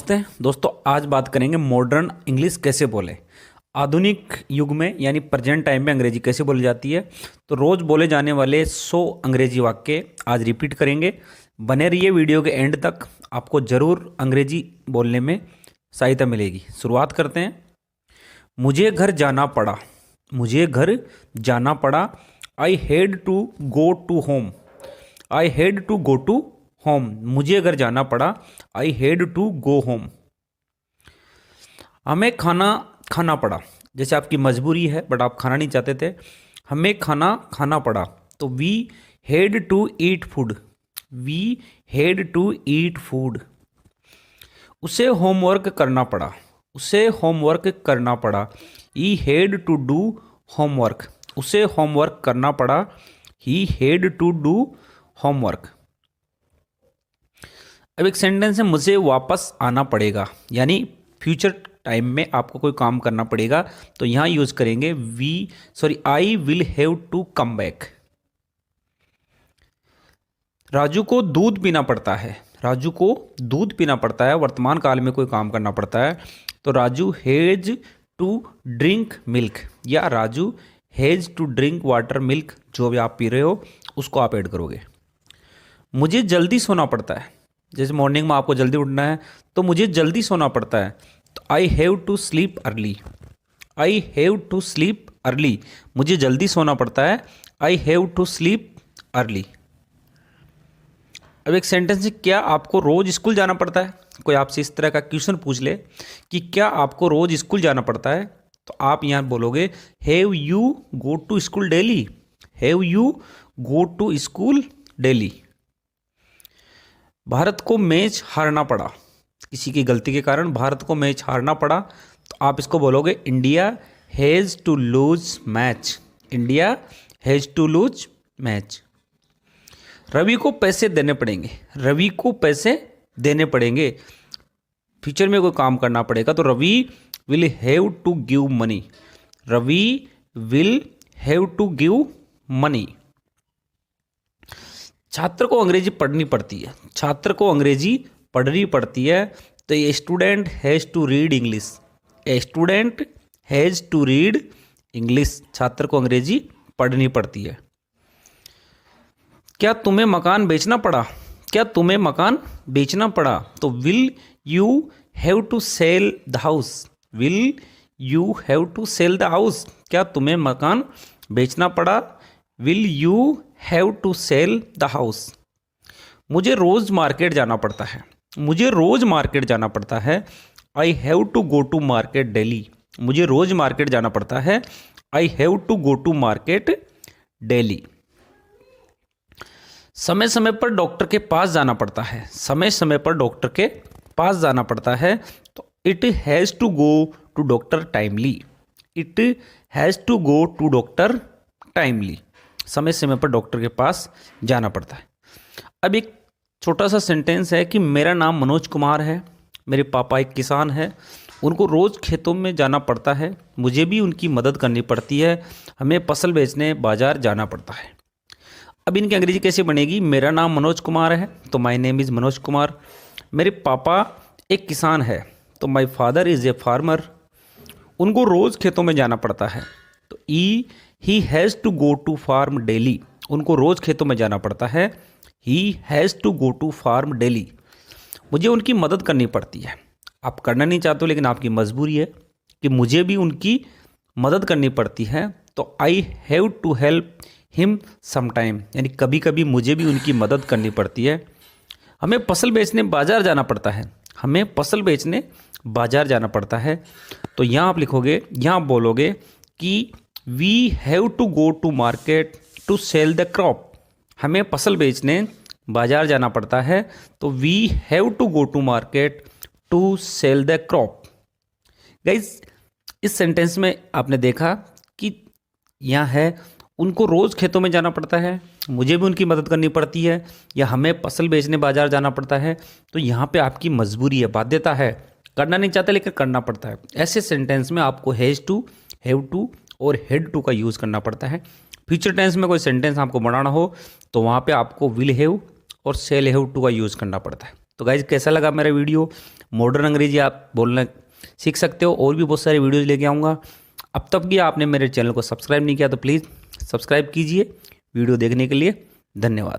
नमस्ते दोस्तों, आज बात करेंगे मॉडर्न इंग्लिश कैसे बोले। आधुनिक युग में यानी प्रेजेंट टाइम में अंग्रेजी कैसे बोली जाती है। तो रोज़ बोले जाने वाले 100 अंग्रेजी वाक्य आज रिपीट करेंगे। बने रहिए वीडियो के एंड तक, आपको ज़रूर अंग्रेजी बोलने में सहायता मिलेगी। शुरुआत करते हैं। मुझे घर जाना पड़ा। मुझे घर जाना पड़ा। I had to go to home. I had to go to home. मुझे घर जाना पड़ा। I had to go home. हमें खाना खाना पड़ा। जैसे आपकी मजबूरी है बट आप खाना नहीं चाहते थे, हमें खाना खाना पड़ा। तो we had to eat food. We had to eat food. उसे होमवर्क करना पड़ा। उसे होमवर्क करना पड़ा। He had to do homework. उसे होमवर्क करना पड़ा। He had to do homework. अब एक सेंटेंस है, मुझे वापस आना पड़ेगा, यानी फ्यूचर टाइम में आपको कोई काम करना पड़ेगा। तो यहां यूज करेंगे I will have to come back. Raju को दूध पीना पड़ता है। राजू को दूध पीना पड़ता है, वर्तमान काल में कोई काम करना पड़ता है। तो Raju has to drink milk, या Raju has to drink water milk. जो भी आप पी रहे हो उसको आप ऐड करोगे। मुझे जल्दी सोना पड़ता है। जैसे मॉर्निंग में आपको जल्दी उठना है तो मुझे जल्दी सोना पड़ता है। तो I have to sleep early. I have to sleep early. मुझे जल्दी सोना पड़ता है। I have to sleep early. अब एक सेंटेंस है, क्या आपको रोज स्कूल जाना पड़ता है। कोई आपसे इस तरह का क्वेश्चन पूछ ले कि क्या आपको रोज स्कूल जाना पड़ता है, तो आप यहां बोलोगे have you go to school daily. Have you go to school daily. Bharat को मैच हारना पड़ा। किसी की गलती के कारण भारत को मैच हारना पड़ा, तो आप इसको बोलोगे India has to lose match. India has to lose match. Ravi को पैसे देने पड़ेंगे। रवि को पैसे देने पड़ेंगे। फ्यूचर में कोई काम करना पड़ेगा तो Ravi will have to give money. Ravi will have to give money. छात्र को अंग्रेजी पढ़नी पड़ती है। छात्र को अंग्रेजी पढ़नी पड़ती है। तो ये student has to read English. A student has to read English. छात्र को अंग्रेजी पढ़नी पड़ती है। क्या तुम्हें मकान बेचना पड़ा। क्या तुम्हें मकान बेचना पड़ा। तो will you have to sell the house. Will you have to sell the house. क्या तुम्हें मकान बेचना पड़ा। Will you have to sell the house. मुझे रोज मार्केट जाना पड़ता है। मुझे रोज मार्केट जाना पड़ता है। I have to go to market daily. मुझे रोज मार्केट जाना पड़ता है। I have to go to market daily. समय समय पर डॉक्टर के पास जाना पड़ता है। समय समय पर डॉक्टर के पास जाना पड़ता है। तो it has to go to doctor timely. It has to go to doctor timely. समय समय पर डॉक्टर के पास जाना पड़ता है। अब एक छोटा सा सेंटेंस है कि मेरा नाम मनोज कुमार है। मेरे पापा एक किसान हैं। उनको रोज़ खेतों में जाना पड़ता है। मुझे भी उनकी मदद करनी पड़ती है। हमें फसल बेचने बाजार जाना पड़ता है। अब इनकी अंग्रेजी कैसे बनेगी। मेरा नाम मनोज कुमार है तो my name is Manoj Kumar. मेरे पापा एक किसान है तो my father is a farmer. उनको रोज़ खेतों में जाना पड़ता है तो he has to go to farm daily. उनको रोज़ खेतों में जाना पड़ता है। He has to go to farm daily. मुझे उनकी मदद करनी पड़ती है। आप करना नहीं चाहते हो लेकिन आपकी मजबूरी है कि मुझे भी उनकी मदद करनी पड़ती है। तो I have to help him sometime, यानी कभी कभी मुझे भी उनकी मदद करनी पड़ती है। हमें फसल बेचने बाजार जाना पड़ता है। हमें फसल बेचने बाजार जाना पड़ता है। तो यहाँ आप लिखोगे, यहाँ आप बोलोगे कि we have to go to market to sell the crop. हमें फसल बेचने बाजार जाना पड़ता है। तो we have to go to market to sell the crop. Guys, इस सेंटेंस में आपने देखा कि यहाँ है उनको रोज़ खेतों में जाना पड़ता है, मुझे भी उनकी मदद करनी पड़ती है, या हमें फसल बेचने बाजार जाना पड़ता है। तो यहाँ पे आपकी मजबूरी है, बाध्यता है, करना नहीं चाहते लेकिन करना पड़ता है। ऐसे सेंटेंस में आपको हैज़ टू, हैव टू और हेड टू का यूज़ करना पड़ता है। फ्यूचर टेंस में कोई सेंटेंस आपको बनाना हो तो वहाँ पे आपको विल हैव और सेल हैव टू का यूज़ करना पड़ता है। तो गाइज, कैसा लगा मेरा वीडियो। मॉडर्न अंग्रेजी आप बोलना सीख सकते हो। और भी बहुत सारी वीडियोज़ लेके आऊँगा। अब तक भी आपने मेरे चैनल को सब्सक्राइब नहीं किया तो प्लीज़ सब्सक्राइब कीजिए। वीडियो देखने के लिए धन्यवाद।